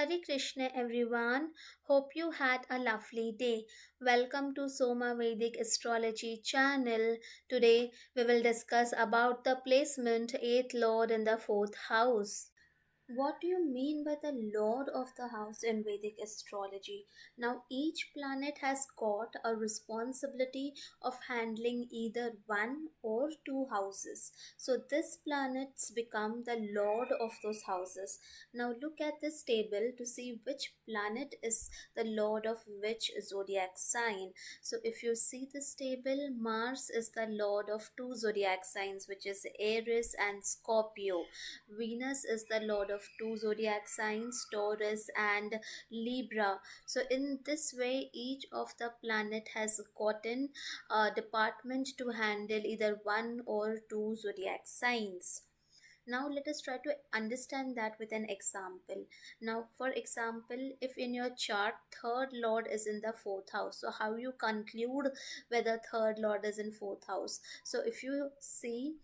Hare Krishna everyone. Hope you had a lovely day. Welcome to Soma Vedic Astrology channel. Today we will discuss about the placement 8th lord in the 4th house. What do you mean by the Lord of the House in Vedic astrology? Now, each planet has got a responsibility of handling either one or two houses. So, this planets become the Lord of those houses. Now, look at this table to see which planet is the Lord of which zodiac sign. So, if you see this table, Mars is the Lord of two zodiac signs, which is Aries and Scorpio. Venus is the lord of two zodiac signs, Taurus and Libra. So, in this way, each of the planet has gotten a department to handle either one or two zodiac signs. Now let us try to understand that with an example. Now for example, if in your chart third lord is in the fourth house, so how you conclude whether third lord is in fourth house? So if you see,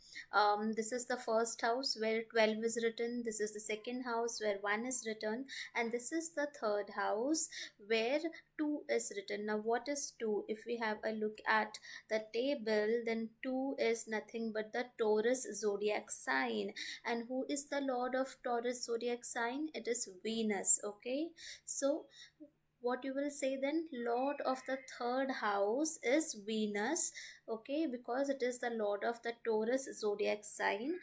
this is the first house where 12 is written, this is the second house where 1 is written, and this is the third house where 2 is written. Now what is 2? If we have a look at the table, then 2 is nothing but the Taurus zodiac sign. And who is the lord of Taurus zodiac sign? It is Venus. Okay, so what you will say then, lord of the third house is Venus. Okay, because it is the lord of the Taurus zodiac sign.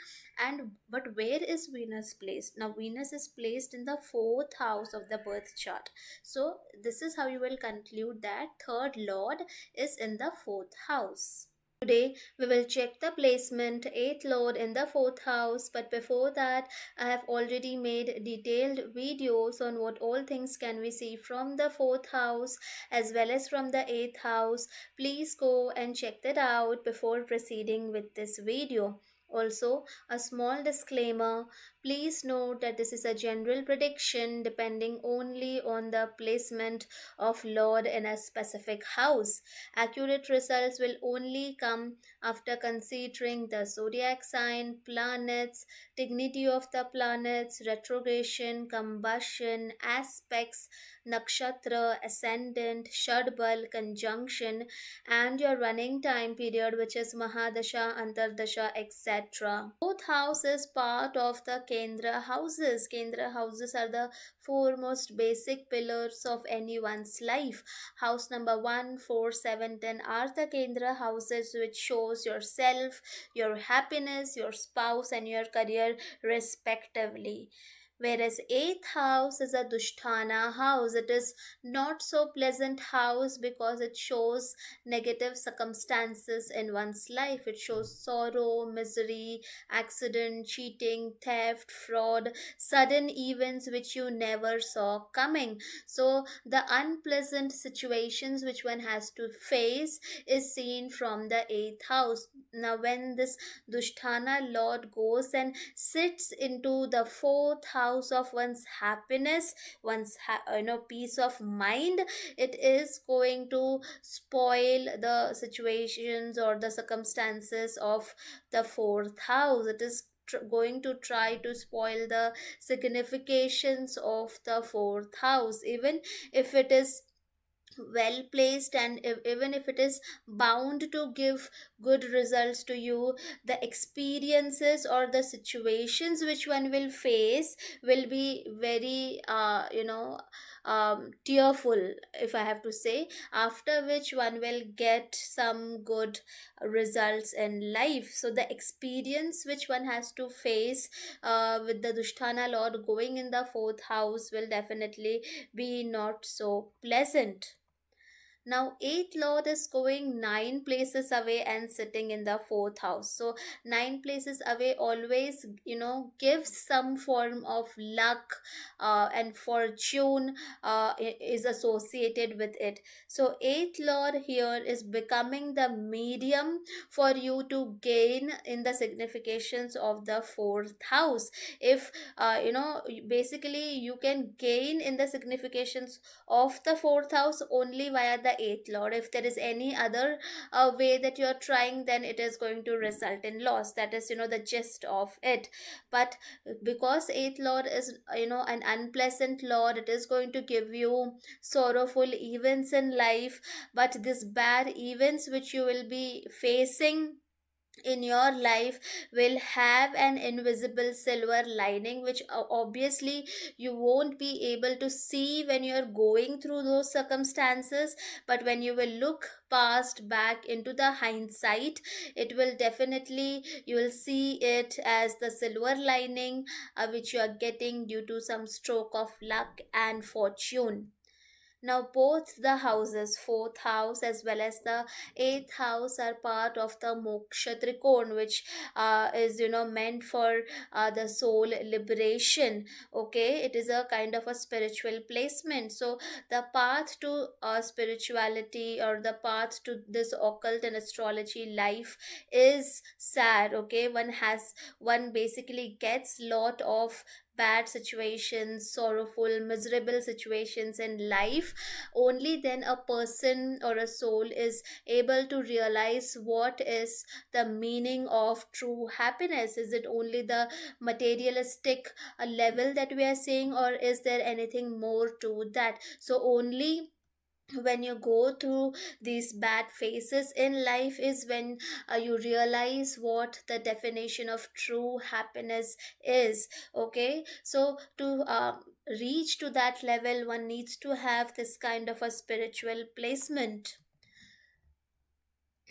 And but where is Venus placed? Now Venus is placed in the fourth house of the birth chart. So this is how you will conclude that third lord is in the fourth house. Today we will check the placement 8th lord in the 4th house, but before that I have already made detailed videos on what all things can we see from the 4th house as well as from the 8th house. Please go and check that out before proceeding with this video. Also, a small disclaimer, please note that this is a general prediction depending only on the placement of Lord in a specific house. Accurate results will only come after considering the zodiac sign, planets, dignity of the planets, retrogression, combustion, aspects, nakshatra, ascendant, shadbal, conjunction, and your running time period, which is Mahadasha, Antardasha, etc. Both houses part of the Kendra houses. Kendra houses are the foremost basic pillars of anyone's life. House number 1, 4, 7, 10 are the Kendra houses, which shows yourself, your happiness, your spouse, and your career respectively. Whereas eighth house is a Dushtana house. It is not so pleasant house because it shows negative circumstances in one's life. It shows sorrow, misery, accident, cheating, theft, fraud, sudden events which you never saw coming. So the unpleasant situations which one has to face is seen from the eighth house. Now when this Dushtana lord goes and sits into the fourth house of one's happiness, one's peace of mind, it is going to spoil the situations or the circumstances of the fourth house. It is going to try to spoil the significations of the fourth house, even if it is well placed, and even if it is bound to give good results to you, the experiences or the situations which one will face will be very tearful, if I have to say, after which one will get some good results in life. So the experience which one has to face with the Dushtana lord going in the fourth house will definitely be not so pleasant. Now, eighth lord is going 9 places away and sitting in the fourth house. So, 9 places away always, gives some form of luck and fortune is associated with it. So, eighth lord here is becoming the medium for you to gain in the significations of the fourth house. If, basically, you can gain in the significations of the fourth house only via the the eighth lord. If there is any other way that you're trying, then it is going to result in loss. That is, the gist of it. But because eighth lord is, an unpleasant lord, it is going to give you sorrowful events in life. But these bad events which you will be facing in your life will have an invisible silver lining, which obviously you won't be able to see when you're going through those circumstances. But when you will look past back into the hindsight, it will definitely, you will see it as the silver lining, which you are getting due to some stroke of luck and fortune. Now, both the houses, fourth house as well as the eighth house, are part of the moksha trikon, which is, meant for the soul liberation. Okay, it is a kind of a spiritual placement. So, the path to spirituality, or the path to this occult and astrology life, is sad. Okay, one basically gets lot of bad situations, sorrowful, miserable situations in life. Only then a person or a soul is able to realize what is the meaning of true happiness. Is it only the materialistic level that we are seeing, or is there anything more to that? So, only when you go through these bad phases in life is when you realize what the definition of true happiness is. Okay, so to reach to that level, one needs to have this kind of a spiritual placement.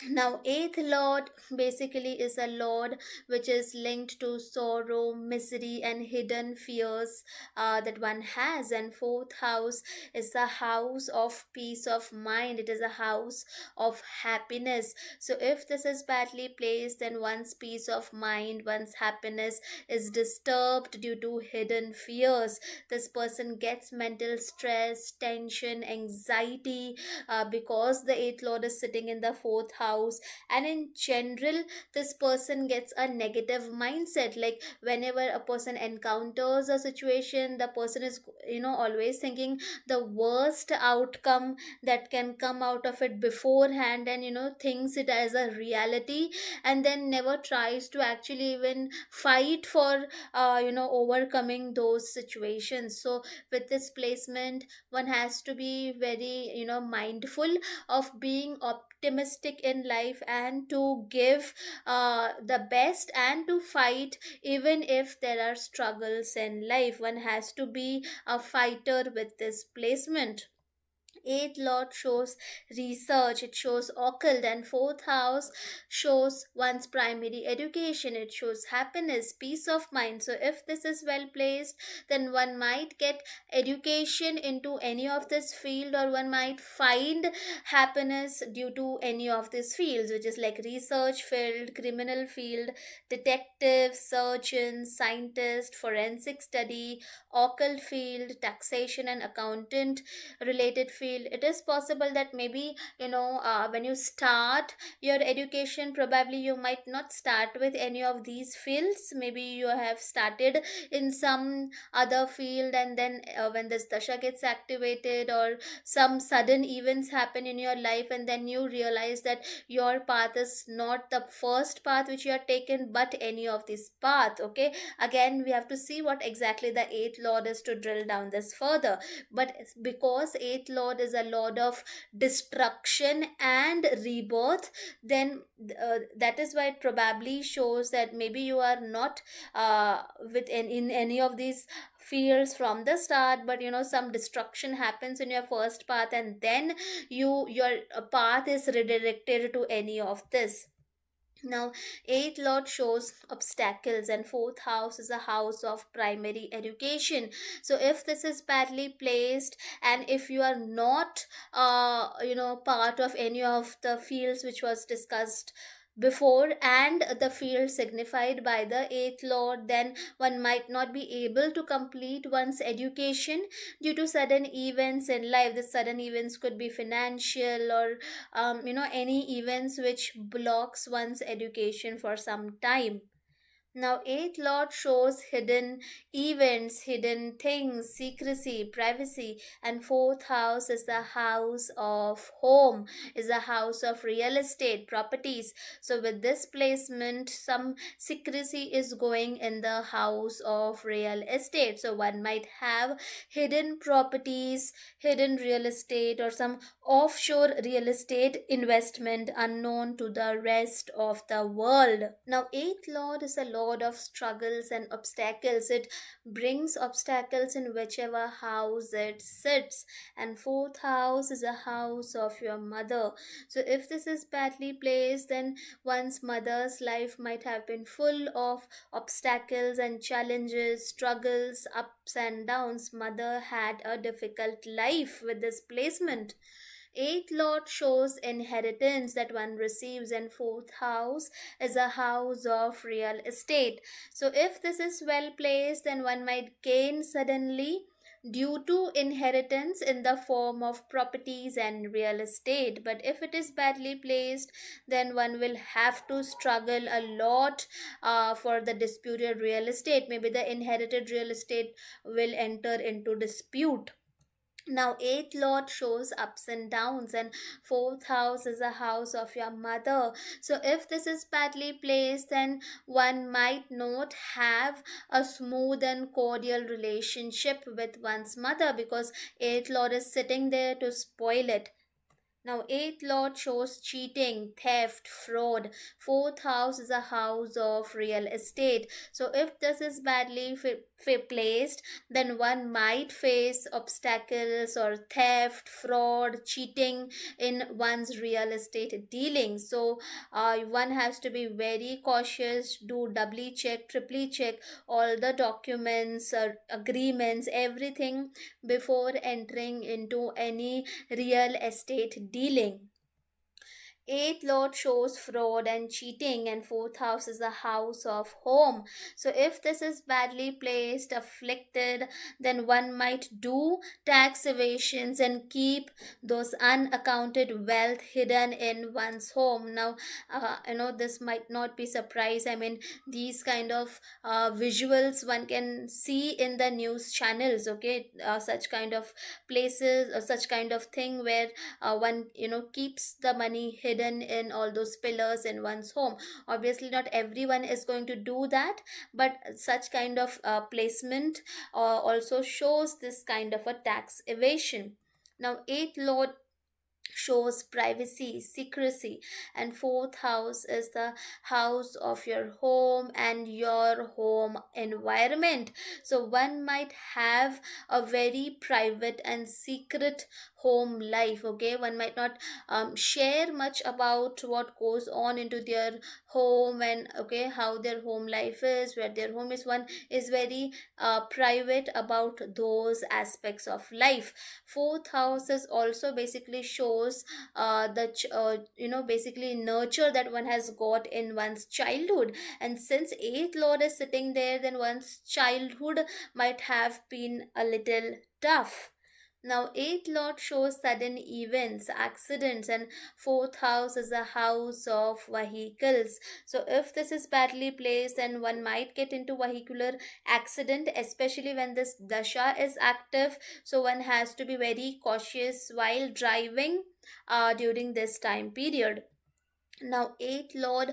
Now, eighth lord basically is a lord which is linked to sorrow, misery, and hidden fears that one has. And fourth house is the house of peace of mind, it is a house of happiness. So, if this is badly placed, then one's peace of mind, one's happiness is disturbed due to hidden fears. This person gets mental stress, tension, anxiety, because the eighth lord is sitting in the fourth house. And in general, this person gets a negative mindset. Like, whenever a person encounters a situation, the person is, always thinking the worst outcome that can come out of it beforehand, and thinks it as a reality, and then never tries to actually even fight for overcoming those situations. So, with this placement, one has to be very, mindful of being optimistic in life, and to give the best, and to fight even if there are struggles in life. One has to be a fighter with this placement. Eighth lord shows research, it shows occult. And fourth house shows one's primary education, it shows happiness, peace of mind. So if this is well placed, then one might get education into any of this field, or one might find happiness due to any of these fields, which is like research field, criminal field, detective, surgeon, scientist, forensic study, occult field, taxation and accountant related field. It is possible that maybe, when you start your education, probably you might not start with any of these fields. Maybe you have started in some other field, and then when this dasha gets activated, or some sudden events happen in your life, and then you realize that your path is not the first path which you are taken, but any of this path. Okay, again we have to see what exactly the eighth lord is to drill down this further. But because eighth lord is a lord of destruction and rebirth, then that is why it probably shows that maybe you are not in any of these fields from the start, but some destruction happens in your first path, and then your path is redirected to any of this. Now, eighth lord shows obstacles, and fourth house is a house of primary education. So, if this is badly placed, and if you are not, part of any of the fields which was discussed before, and the field signified by the eighth lord, then one might not be able to complete one's education due to sudden events in life. The sudden events could be financial, or any events which blocks one's education for some time. Now, eighth lord shows hidden events, hidden things, secrecy, privacy, and fourth house is the house of home, is the house of real estate properties. So, with this placement, some secrecy is going in the house of real estate. So, one might have hidden properties, hidden real estate, or some offshore real estate investment unknown to the rest of the world. Now, eighth lord is a lord of struggles and obstacles. It brings obstacles in whichever house it sits. And fourth house is a house of your mother. So, if this is badly placed, then one's mother's life might have been full of obstacles and challenges, struggles, ups and downs. Mother had a difficult life with this placement. Eighth lord shows inheritance that one receives, and fourth house is a house of real estate. So, if this is well placed, then one might gain suddenly due to inheritance in the form of properties and real estate. But if it is badly placed, then one will have to struggle a lot for the disputed real estate. Maybe the inherited real estate will enter into dispute. Now, eighth lord shows ups and downs, and fourth house is a house of your mother. So, if this is badly placed, then one might not have a smooth and cordial relationship with one's mother, because eighth lord is sitting there to spoil it. Now, eighth lord shows cheating, theft, fraud. Fourth house is a house of real estate. So, if this is badly placed, then one might face obstacles or theft, fraud, cheating in one's real estate dealings. So, one has to be very cautious, do doubly check, triply check all the documents, agreements, everything before entering into any real estate dealing. Eighth lord shows fraud and cheating, and fourth house is the house of home. So, if this is badly placed, afflicted, then one might do tax evasions and keep those unaccounted wealth hidden in one's home. Now, this might not be surprise. I mean, these kind of visuals one can see in the news channels. Okay, such kind of places or such kind of thing where one keeps the money hidden in all those pillars in one's home. Obviously not everyone is going to do that, but such kind of placement also shows this kind of a tax evasion. Now, eighth lord shows privacy, secrecy, and fourth house is the house of your home and your home environment. So, one might have a very private and secret home life. Okay, one might not share much about what goes on into their home, and okay, how their home life is, where their home is. One is very private about those aspects of life. Fourth house is also basically shows basically nurture that one has got in one's childhood. And since eighth lord is sitting there, then one's childhood might have been a little tough. Now, eighth lord shows sudden events, accidents, and fourth house is a house of vehicles. So, if this is badly placed, then one might get into vehicular accident, especially when this dasha is active. So, one has to be very cautious while driving during this time period. Now, eighth lord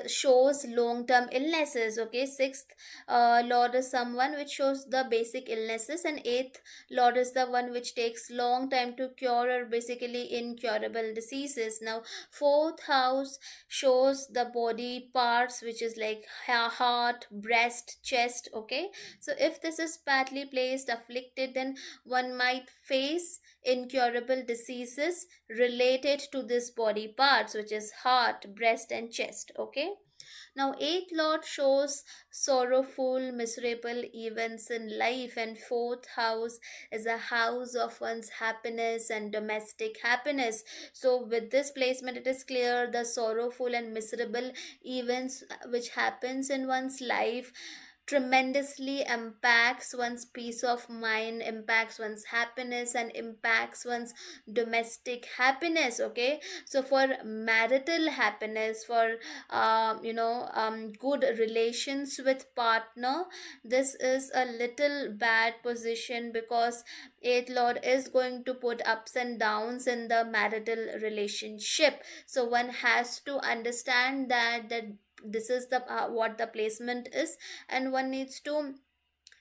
shows long term illnesses. Okay, sixth lord is someone which shows the basic illnesses, and eighth lord is the one which takes long time to cure, or basically incurable diseases. Now, fourth house shows the body parts, which is like heart, breast, chest. Okay, so if this is badly placed, afflicted, then one might face incurable diseases related to this body parts, which is heart, breast, and chest. Okay, now eighth lord shows sorrowful, miserable events in life, and fourth house is a house of one's happiness and domestic happiness. So, with this placement, it is clear the sorrowful and miserable events which happens in one's life tremendously impacts one's peace of mind, impacts one's happiness, and impacts one's domestic happiness. Okay, so for marital happiness, for good relations with partner, this is a little bad position, because eighth lord is going to put ups and downs in the marital relationship. So one has to understand that this is the what the placement is, and one needs to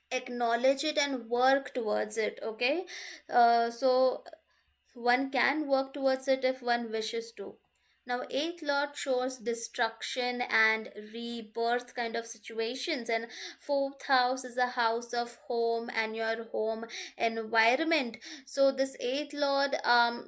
acknowledge it and work towards it. Okay, so one can work towards it if one wishes to. Now, eighth lord shows destruction and rebirth kind of situations, and fourth house is a house of home and your home environment. So, this eighth lord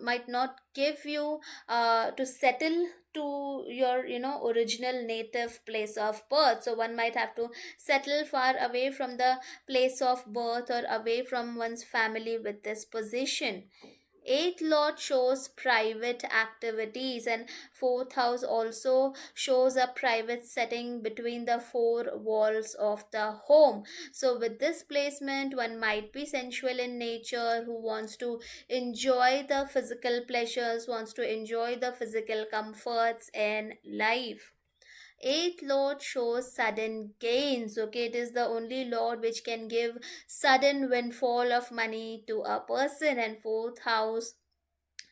might not give you to settle to your original native place of birth. So one might have to settle far away from the place of birth, or away from one's family with this position. Eighth lord shows private activities, and fourth house also shows a private setting between the four walls of the home. So with this placement, one might be sensual in nature, who wants to enjoy the physical pleasures, wants to enjoy the physical comforts in life. Eighth lord shows sudden gains. Okay, it is the only lord which can give sudden windfall of money to a person. And fourth house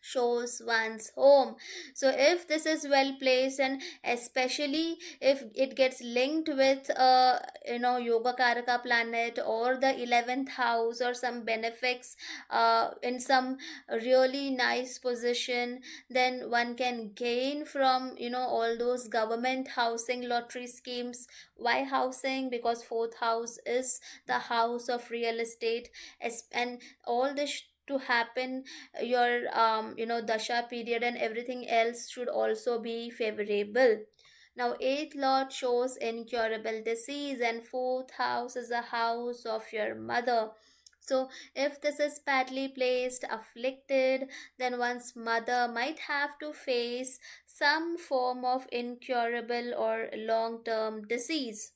shows one's home. So if this is well placed, and especially if it gets linked with yoga karaka planet, or the 11th house, or some benefics in some really nice position, then one can gain from all those government housing lottery schemes. Why housing? Because fourth house is the house of real estate, and all this to happen, your dasha period and everything else should also be favorable. Now eighth lord shows incurable disease, and fourth house is a house of your mother. So if this is badly placed, afflicted, then one's mother might have to face some form of incurable or long term disease.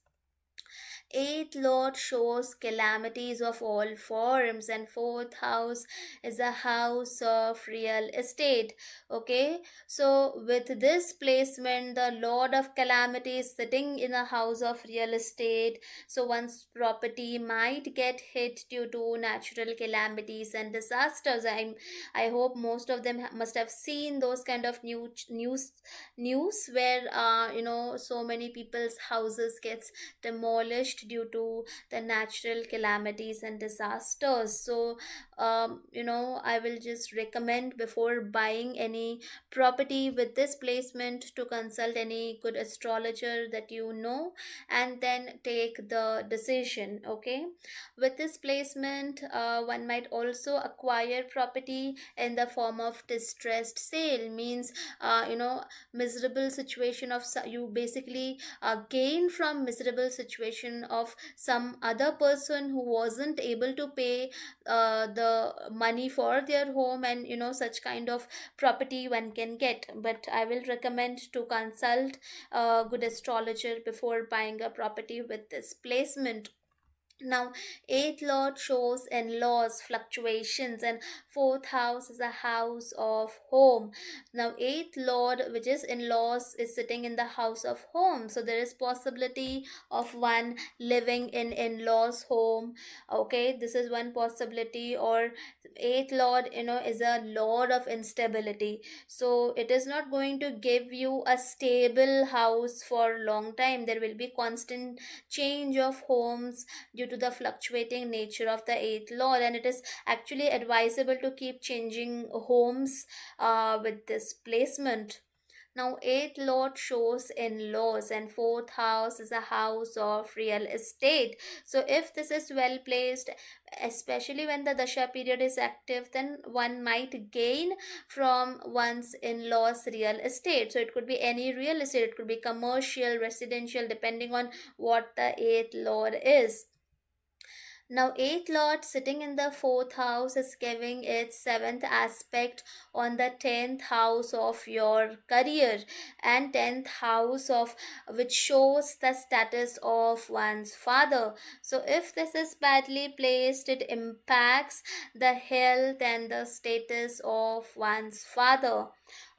Eighth lord shows calamities of all forms, and fourth house is a house of real estate. Okay, so with this placement, the lord of calamity is sitting in a house of real estate. So one's property might get hit due to natural calamities and disasters. I hope most of them must have seen those kind of news where so many people's houses gets demolished due to the natural calamities and disasters. So I will just recommend, before buying any property with this placement, to consult any good astrologer that you know, and then take the decision. Okay, with this placement, one might also acquire property in the form of distressed sale. Means miserable situation of you basically gain from miserable situation of some other person who wasn't able to pay the money for their home, and such kind of property one can get. But I will recommend to consult a good astrologer before buying a property with this placement. Now, eighth lord shows in laws fluctuations, and fourth house is a house of home. Now, eighth lord, which is in laws, is sitting in the house of home. So there is possibility of one living in laws home. Okay, this is one possibility. Or eighth lord, is a lord of instability. So it is not going to give you a stable house for long time. There will be constant change of homes due to the fluctuating nature of the eighth lord, and it is actually advisable to keep changing homes with this placement. Now, eighth lord shows in laws, and fourth house is a house of real estate. So, if this is well placed, especially when the dasha period is active, then one might gain from one's in laws real estate. So, it could be any real estate, it could be commercial, residential, depending on what the eighth lord is. Now, 8th Lord sitting in the 4th house is giving its 7th aspect on the 10th house of your career, and 10th house of which shows the status of one's father. So, if this is badly placed, it impacts the health and the status of one's father.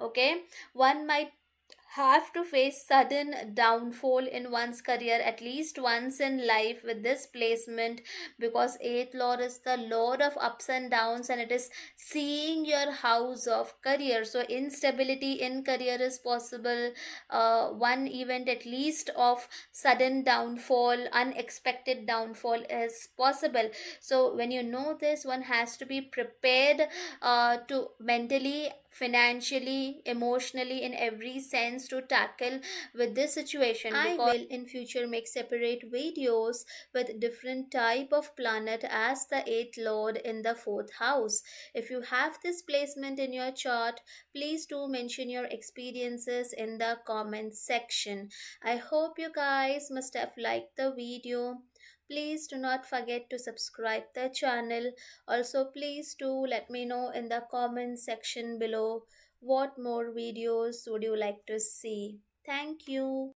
Okay, one might have to face sudden downfall in one's career at least once in life with this placement, because 8th lord is the lord of ups and downs, and it is seeing your house of career. So instability in career is possible. One event at least of sudden downfall, unexpected downfall is possible. So when you know this, one has to be prepared to mentally, financially, emotionally, in every sense to tackle with this situation. I will in future make separate videos with different type of planet as the 8th lord in the 4th house. If you have this placement in your chart, please do mention your experiences in the comment section. I hope you guys must have liked the video. Please do not forget to subscribe the channel. Also, please do let me know in the comment section below what more videos would you like to see. Thank you.